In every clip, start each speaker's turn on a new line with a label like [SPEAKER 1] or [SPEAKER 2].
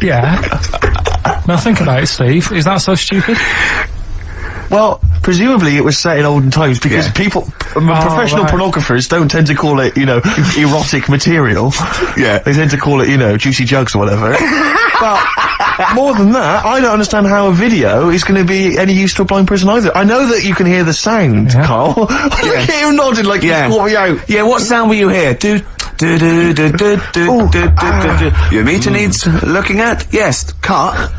[SPEAKER 1] Yeah. Now think about it, Steve. Is that so stupid?
[SPEAKER 2] Well, presumably it was set in olden times because people, professional pornographers don't tend to call it, you know, erotic material. Yeah. They tend to call it, you know, juicy jugs or whatever. But more than that, I don't understand how a video is going to be any use to a blind person either. I know that you can hear the sound, Carl. Look at him nodding like you caught me out.
[SPEAKER 3] Yeah, what sound will you hear? Your meter needs looking at? Yes. Cut.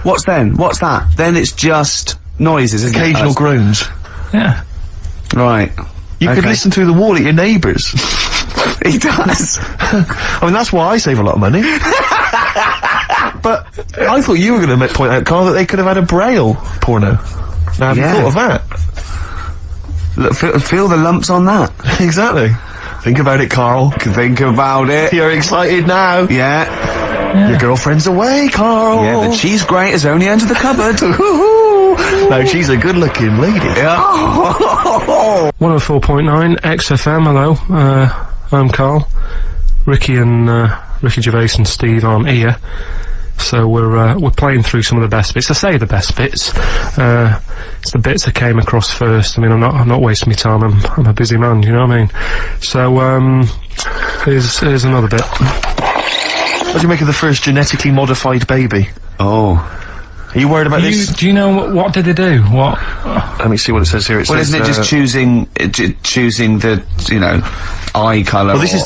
[SPEAKER 3] What's then? What's that? Then it's just noises, isn't it?
[SPEAKER 2] Occasional groans.
[SPEAKER 1] Yeah.
[SPEAKER 3] Right.
[SPEAKER 2] You could listen through the wall at your neighbours.
[SPEAKER 3] He does.
[SPEAKER 2] I mean, that's why I save a lot of money. But I thought you were going to point out, Carl, that they could have had a Braille porno. Now, have you thought of that?
[SPEAKER 3] Look, feel the lumps on that.
[SPEAKER 2] Exactly. Think about it, Carl.
[SPEAKER 3] Think about it.
[SPEAKER 2] You're excited now.
[SPEAKER 3] Yeah.
[SPEAKER 2] Your girlfriend's away, Carl.
[SPEAKER 3] Yeah, the cheese grate has only entered the cupboard.
[SPEAKER 2] No, she's a good-looking lady.
[SPEAKER 3] Yeah.
[SPEAKER 1] 104.9 XFM, hello. I'm Carl. Ricky Gervais and Steve aren't here. So we're playing through some of the best bits. I say the best bits. It's the bits I came across first. I mean, I'm not wasting my time. I'm a busy man, you know what I mean? So, here's another bit.
[SPEAKER 2] What do you make of the first genetically modified baby?
[SPEAKER 3] Oh.
[SPEAKER 2] Are you worried about this?
[SPEAKER 1] Do you know what did they do? What?
[SPEAKER 2] Let me see what it says here. It says,
[SPEAKER 3] isn't it just choosing the, you know, eye colour?
[SPEAKER 2] Well, this is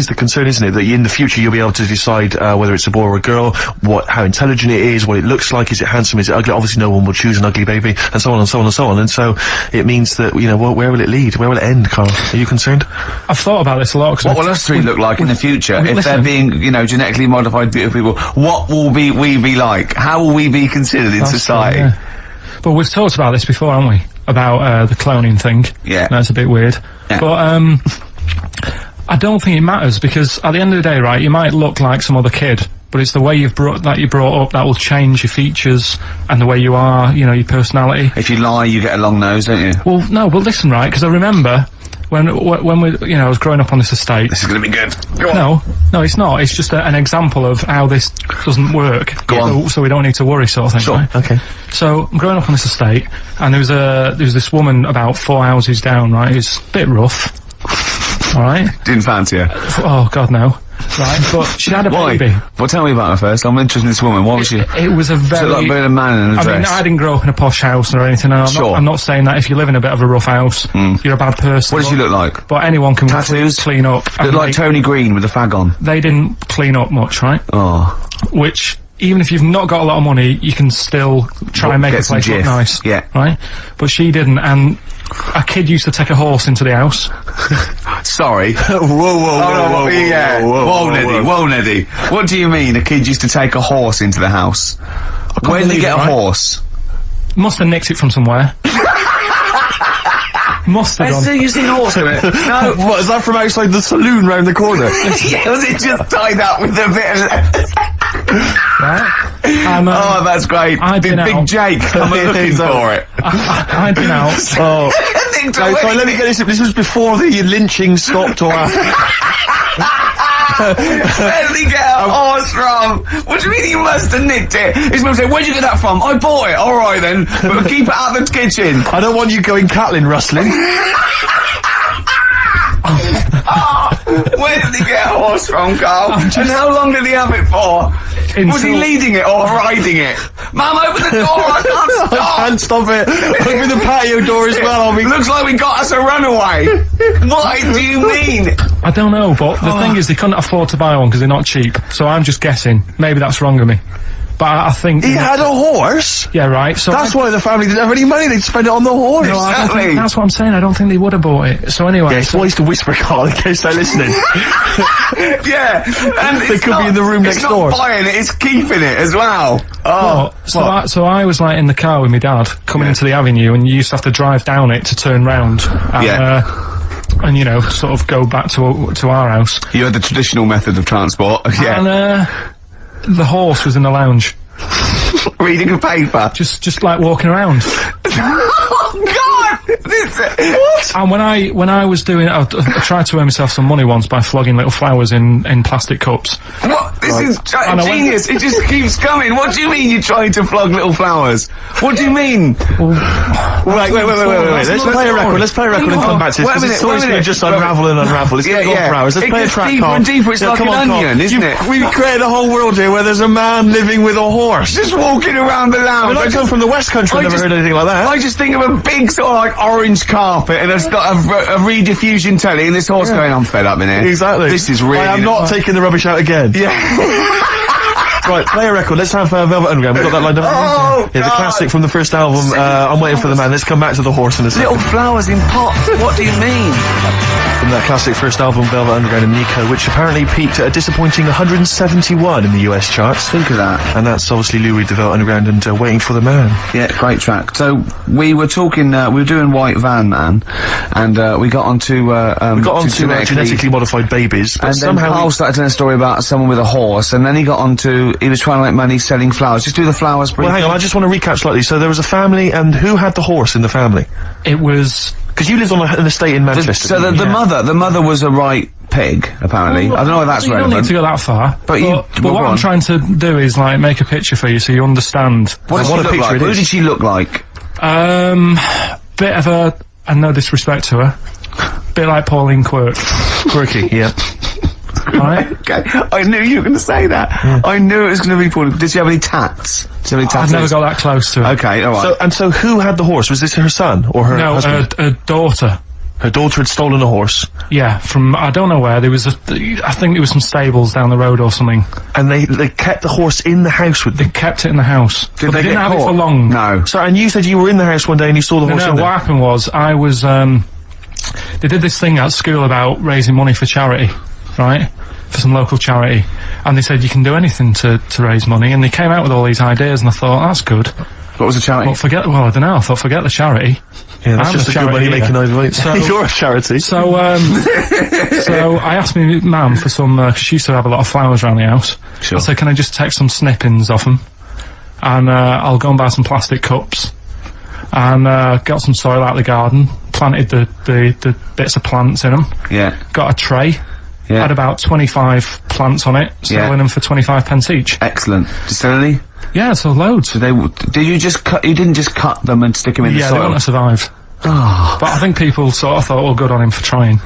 [SPEAKER 2] the concern, isn't it? That in the future you'll be able to decide whether it's a boy or a girl, how intelligent it is, what it looks like, is it handsome, is it ugly? Obviously, no one will choose an ugly baby, and so on and so on and so on. And so it means that, you know, where will it lead? Where will it end, Carl? Are you concerned?
[SPEAKER 1] I've thought about this a lot.
[SPEAKER 3] What will us three look like in the future if they're being, you know, genetically modified beautiful people? What will we be like? How will we be considered in society?
[SPEAKER 1] Yeah. But we've talked about this before, haven't we? About the cloning thing.
[SPEAKER 3] Yeah.
[SPEAKER 1] That's a bit weird. Yeah. But I don't think it matters, because at the end of the day, right, you might look like some other kid, but it's the way you're brought up that will change your features and the way you are, you know, your personality.
[SPEAKER 3] If you lie, you get a long nose, don't you?
[SPEAKER 1] Well, no, but listen, right, because I remember when we, you know, I was growing up on this estate.
[SPEAKER 3] This is going to be good. Go on.
[SPEAKER 1] No, it's not. It's just an example of how this doesn't work.
[SPEAKER 3] Go on.
[SPEAKER 1] So we don't need to worry, sort of thing.
[SPEAKER 2] Sure.
[SPEAKER 1] Right?
[SPEAKER 2] Okay.
[SPEAKER 1] So I'm growing up on this estate, and there was this woman about 4 houses down, right? Who's a bit rough. All right.
[SPEAKER 3] Didn't fancy her.
[SPEAKER 1] Oh God, no. Right, but she had a baby.
[SPEAKER 3] Well, tell me about her first. I'm interested in this woman. What was she?
[SPEAKER 1] It was a very...
[SPEAKER 3] like being a man in a dress.
[SPEAKER 1] I mean, I didn't grow up in a posh house or anything. And I'm not saying that if you live in a bit of a rough house, you're a bad person.
[SPEAKER 3] What did she look like?
[SPEAKER 1] But anyone can
[SPEAKER 3] tattoos?
[SPEAKER 1] Clean up.
[SPEAKER 3] Looked like Tony Green with a fag on.
[SPEAKER 1] They didn't clean up much, right?
[SPEAKER 3] Oh.
[SPEAKER 1] Which, even if you've not got a lot of money, you can still try and make a place look nice.
[SPEAKER 3] Yeah.
[SPEAKER 1] Right? But she didn't, and a kid used to take a horse into the house.
[SPEAKER 3] Sorry. Whoa, Neddy. What do you mean a kid used to take a horse into the house? Where did he get a horse?
[SPEAKER 1] Must have nicked it from somewhere. Must have
[SPEAKER 3] Still using horse to it.
[SPEAKER 2] No. What, is that from outside the saloon round the corner?
[SPEAKER 3] Yeah, was it just tied up with a bit of...
[SPEAKER 1] Right?
[SPEAKER 3] Oh, that's great. Big Jake, I'm looking for it.
[SPEAKER 1] I'd been out.
[SPEAKER 2] Oh. So let me get this. This was before the lynching stopped or after.
[SPEAKER 3] Where did he get a horse from? What do you mean he must have nicked it? His mum said, where'd you get that from? I bought it. Alright then, but keep it out of the kitchen.
[SPEAKER 2] I don't want you going cattling rustling.
[SPEAKER 3] Where did he get a horse from, Carl? And how long did he have it for? Was he leading it or riding it? Mum, open the door, I can't stop!
[SPEAKER 2] I can't stop it. Open the patio door as well.
[SPEAKER 3] Looks like we got us a runaway. What do you mean?
[SPEAKER 1] I don't know, but the thing is, they couldn't afford to buy one because they're not cheap. So I'm just guessing. Maybe that's wrong of me. But I think...
[SPEAKER 2] He had a horse?
[SPEAKER 1] Yeah, right. So
[SPEAKER 2] that's why the family didn't have any money, they'd spend it on the horse.
[SPEAKER 1] No, I don't think, that's what I'm saying, I don't think they would have bought it. So anyway...
[SPEAKER 2] Yeah, it's wise to whisper, Carl, in case they're listening.
[SPEAKER 3] Yeah, and
[SPEAKER 2] they could be in the room next door.
[SPEAKER 3] It's not buying it, it's keeping it as well. Oh.
[SPEAKER 1] So I was like in the car with my dad, coming into the avenue, and you used to have to drive down it to turn round. And, and you know, sort of go back to our house.
[SPEAKER 3] You had the traditional method of transport, yeah.
[SPEAKER 1] And, the horse was in the lounge.
[SPEAKER 3] Reading a paper?
[SPEAKER 1] Just like walking around.
[SPEAKER 3] Oh, God!
[SPEAKER 2] What?
[SPEAKER 1] And when I was doing it, I tried to earn myself some money once by flogging little flowers in plastic cups.
[SPEAKER 3] What? This is genius. It just keeps coming. What do you mean you're trying to flog little flowers? What do you mean?
[SPEAKER 2] Wait. Let's play a record. Let's play a record and come back to this, because it's always going to just unravel and unravel. It's going to go on for hours. Let's play a track,
[SPEAKER 3] deeper
[SPEAKER 2] Carl.
[SPEAKER 3] and deeper. It's like an onion, isn't it?
[SPEAKER 2] We've created a whole world here where there's a man living with a horse.
[SPEAKER 3] Just walking around the lounge.
[SPEAKER 2] I come from the West Country. I've never heard anything like that.
[SPEAKER 3] I just think of a big sort of like orange carpet, and it's got a rediffusion telly, and this horse going, I'm fed up in here.
[SPEAKER 2] Exactly.
[SPEAKER 3] This is really...
[SPEAKER 2] I am not taking the rubbish out again.
[SPEAKER 3] Yeah.
[SPEAKER 2] Right, play a record. Let's have Velvet Underground. We've got that lined up.
[SPEAKER 3] Oh,
[SPEAKER 2] yeah, the classic from the first album, I'm Waiting for the Man. Let's come back to the horse in a second.
[SPEAKER 3] Little flowers in pots. What do you mean?
[SPEAKER 2] From that classic first album, Velvet Underground and Nico, which apparently peaked at a disappointing 171 in the US charts.
[SPEAKER 3] Think of that.
[SPEAKER 2] And that's obviously Louis de Velvet Underground and Waiting for the Man.
[SPEAKER 3] Yeah, great track. So, we were talking, we were doing White Van Man, and we got onto
[SPEAKER 2] genetically modified babies, but
[SPEAKER 3] and then Carl started telling a story about someone with a horse, and then he got onto, he was trying to make money selling flowers. Just do the flowers briefly.
[SPEAKER 2] Well, hang on, I just want to recap slightly. So there was a family, and who had the horse in the family?
[SPEAKER 1] It was...
[SPEAKER 2] Because you lived on an estate in Manchester.
[SPEAKER 3] So the mother was a right pig, apparently. I don't know if that's relevant.
[SPEAKER 1] You don't need to go that far. But what I'm trying to do is, like, make a picture for you so you understand.
[SPEAKER 3] What did she look like?
[SPEAKER 1] Bit of a, and no disrespect to her, bit like Pauline Quirk.
[SPEAKER 2] Quirky, yeah.
[SPEAKER 1] Right?
[SPEAKER 3] Okay, I knew you were going to say that. Yeah. I knew it was going to be Pauline. Did she have any tats?
[SPEAKER 1] I've never got that close to it.
[SPEAKER 3] Okay, alright.
[SPEAKER 2] So who had the horse? Was this her son or her husband?
[SPEAKER 1] No, her daughter.
[SPEAKER 2] Her daughter had stolen a horse?
[SPEAKER 1] Yeah, from, I don't know where, there was I think there was some stables down the road or something.
[SPEAKER 2] And they kept the horse in the house with them?
[SPEAKER 1] They kept it in the house.
[SPEAKER 3] Did they
[SPEAKER 1] didn't have
[SPEAKER 3] get
[SPEAKER 1] it
[SPEAKER 3] caught?
[SPEAKER 1] for long.
[SPEAKER 3] No.
[SPEAKER 2] Sorry, and you said you were in the house one day and you saw the horse in there?
[SPEAKER 1] What happened was, I was, they did this thing at school about raising money for charity, right? For some local charity. And they said you can do anything to raise money, and they came out with all these ideas, and I thought, that's good.
[SPEAKER 3] What was the charity?
[SPEAKER 1] Well, I don't know, I thought, forget the charity.
[SPEAKER 2] Yeah, that's just a good money making idea. So, you're a charity.
[SPEAKER 1] So, so I asked my mum for some, cause she used to have a lot of flowers around the house.
[SPEAKER 3] Sure.
[SPEAKER 1] I said, can I just take some snippings off them? And, I'll go and buy some plastic cups. And, got some soil out of the garden, planted the bits of plants in them.
[SPEAKER 3] Yeah.
[SPEAKER 1] Got a tray.
[SPEAKER 3] Yeah.
[SPEAKER 1] Had about 25 plants on it, selling them for 25 pence each.
[SPEAKER 3] Excellent. Did you sell any?
[SPEAKER 1] Yeah, so loads.
[SPEAKER 3] So did you just cut, you didn't just cut them and stick them in the soil?
[SPEAKER 1] Yeah, they wouldn't have survived.
[SPEAKER 3] Oh.
[SPEAKER 1] But I think people sort of thought, well, good on him for trying.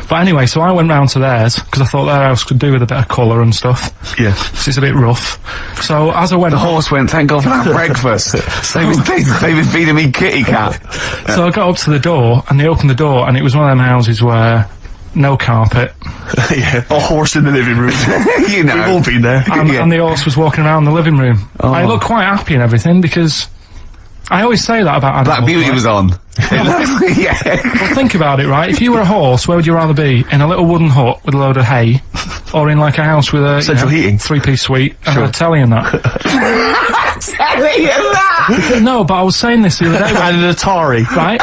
[SPEAKER 1] But anyway, so I went round to theirs, because I thought their house could do with a bit of colour and stuff.
[SPEAKER 2] Yeah.
[SPEAKER 1] So it's a bit rough. So as I went...
[SPEAKER 3] The horse went, thank God for that breakfast. They've been feeding me kitty cat.
[SPEAKER 1] So I got up to the door, and they opened the door, and it was one of them houses where... no carpet.
[SPEAKER 2] Yeah, a horse in the living room.
[SPEAKER 3] You know.
[SPEAKER 2] We've all been there.
[SPEAKER 1] And the horse was walking around the living room. Oh. I looked quite happy and everything, because I always say that about animals.
[SPEAKER 3] Black Beauty was on. Yeah.
[SPEAKER 1] Well, think about it, right? If you were a horse, where would you rather be? In a little wooden hut with a load of hay, or in like a house with a
[SPEAKER 2] central heating,
[SPEAKER 1] 3-piece suite, and a telly and that?
[SPEAKER 3] Telly and that?
[SPEAKER 1] No, but I was saying this the other day.
[SPEAKER 2] And an Atari.
[SPEAKER 1] Right?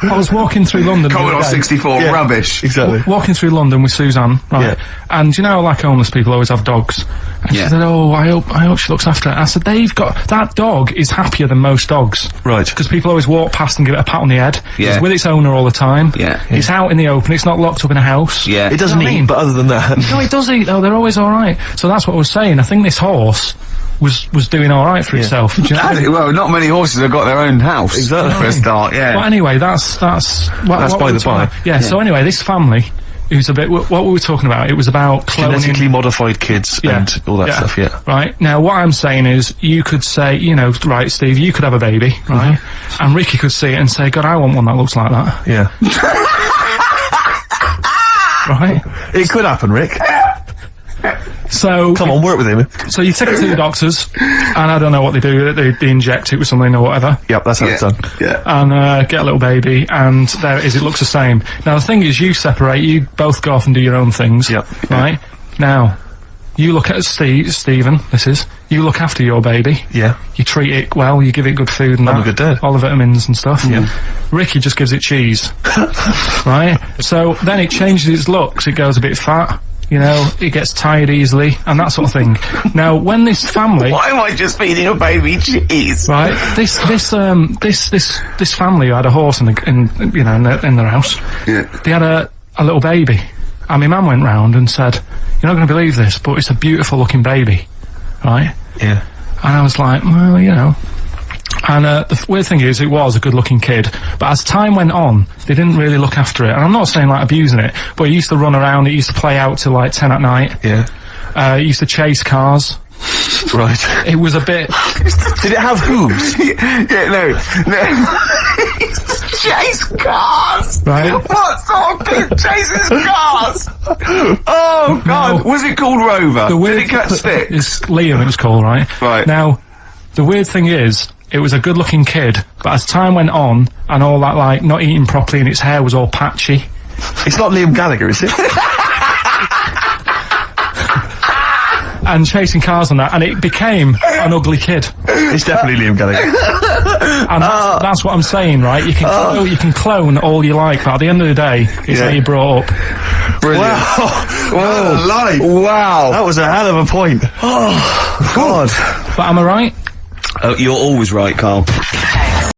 [SPEAKER 1] I was walking through London.
[SPEAKER 3] Commodore 64,
[SPEAKER 2] yeah,
[SPEAKER 3] rubbish.
[SPEAKER 2] Exactly.
[SPEAKER 1] Walking through London with Suzanne, right?
[SPEAKER 2] Yeah.
[SPEAKER 1] And you know, like homeless people always have dogs. And she said, oh, I hope she looks after it. I said, that dog is happier than most dogs.
[SPEAKER 2] Right.
[SPEAKER 1] Because people always walk past and give it a pat on the head.
[SPEAKER 3] Yeah.
[SPEAKER 1] It's with its owner all the time.
[SPEAKER 3] Yeah.
[SPEAKER 1] It's out in the open, it's not locked up in a house.
[SPEAKER 3] Yeah.
[SPEAKER 2] It doesn't eat, but other than that.
[SPEAKER 1] No, it does eat though, they're always alright. So that's what I was saying, I think this horse was doing alright for itself. Do you know?
[SPEAKER 3] Well, not many horses have got their own house.
[SPEAKER 2] Exactly.
[SPEAKER 3] For a start, yeah.
[SPEAKER 1] Well, anyway, that's by the by. Yeah, so anyway, this family, who's a bit, what were we talking about? It was about cloning.
[SPEAKER 2] Genetically modified kids and all that stuff, yeah.
[SPEAKER 1] Right, now what I'm saying is, you could say, you know, right, Steve, you could have a baby, right? And Ricky could see it and say, God, I want one that looks like that.
[SPEAKER 2] Yeah.
[SPEAKER 1] Right?
[SPEAKER 2] It could happen, Rick.
[SPEAKER 1] So
[SPEAKER 2] come on, work with him.
[SPEAKER 1] So you take it to the doctors, and I don't know what they do. They inject it with something or whatever.
[SPEAKER 2] Yep, that's how it's done.
[SPEAKER 3] Yeah.
[SPEAKER 1] And get a little baby, and there it is. It looks the same. Now the thing is, you separate. You both go off and do your own things.
[SPEAKER 2] Yep.
[SPEAKER 1] Right. Now, you look at Stephen. You look after your baby.
[SPEAKER 2] Yeah.
[SPEAKER 1] You treat it well. You give it good food and
[SPEAKER 2] I'm a good dad.
[SPEAKER 1] all the vitamins and stuff.
[SPEAKER 2] Yeah.
[SPEAKER 1] Ricky just gives it cheese. Right. So then it changes its looks. It goes a bit fat. you know, it gets tired easily, and that sort of thing. Now, when this family...
[SPEAKER 3] Why am I just feeding a baby cheese?
[SPEAKER 1] Right, this family who had a horse in their house, they had a little baby, and my mum went round and said, "You're not going to believe this, but it's a beautiful looking baby," right?
[SPEAKER 2] Yeah.
[SPEAKER 1] And I was like, well, you know. And the weird thing is, it was a good-looking kid, but as time went on, they didn't really look after it. And I'm not saying, like, abusing it, but it used to run around, it used to play out till, like, 10 at night.
[SPEAKER 2] Yeah.
[SPEAKER 1] It used to chase cars.
[SPEAKER 2] Right.
[SPEAKER 1] It was a bit...
[SPEAKER 2] Did it have hooves?
[SPEAKER 3] No. Chase cars!
[SPEAKER 1] Right.
[SPEAKER 3] What sort of kid chases cars? Oh, God.
[SPEAKER 1] No.
[SPEAKER 3] Was it called Rover? Did it catch stick?
[SPEAKER 1] It's Liam, it was called, right?
[SPEAKER 3] Right.
[SPEAKER 1] Now, the weird thing is, it was a good-looking kid, but as time went on, and all that, like, not eating properly and its hair was all patchy...
[SPEAKER 2] It's not Liam Gallagher, is it?
[SPEAKER 1] and chasing cars and that, and it became an ugly kid.
[SPEAKER 2] It's definitely Liam Gallagher.
[SPEAKER 1] And that's what I'm saying, right? You can clone all you like, but at the end of the day, it's how you brought up.
[SPEAKER 2] Brilliant. Wow. Life. Wow. That was a hell of a point. Oh, God.
[SPEAKER 1] But am I right?
[SPEAKER 3] You're always right, Carl.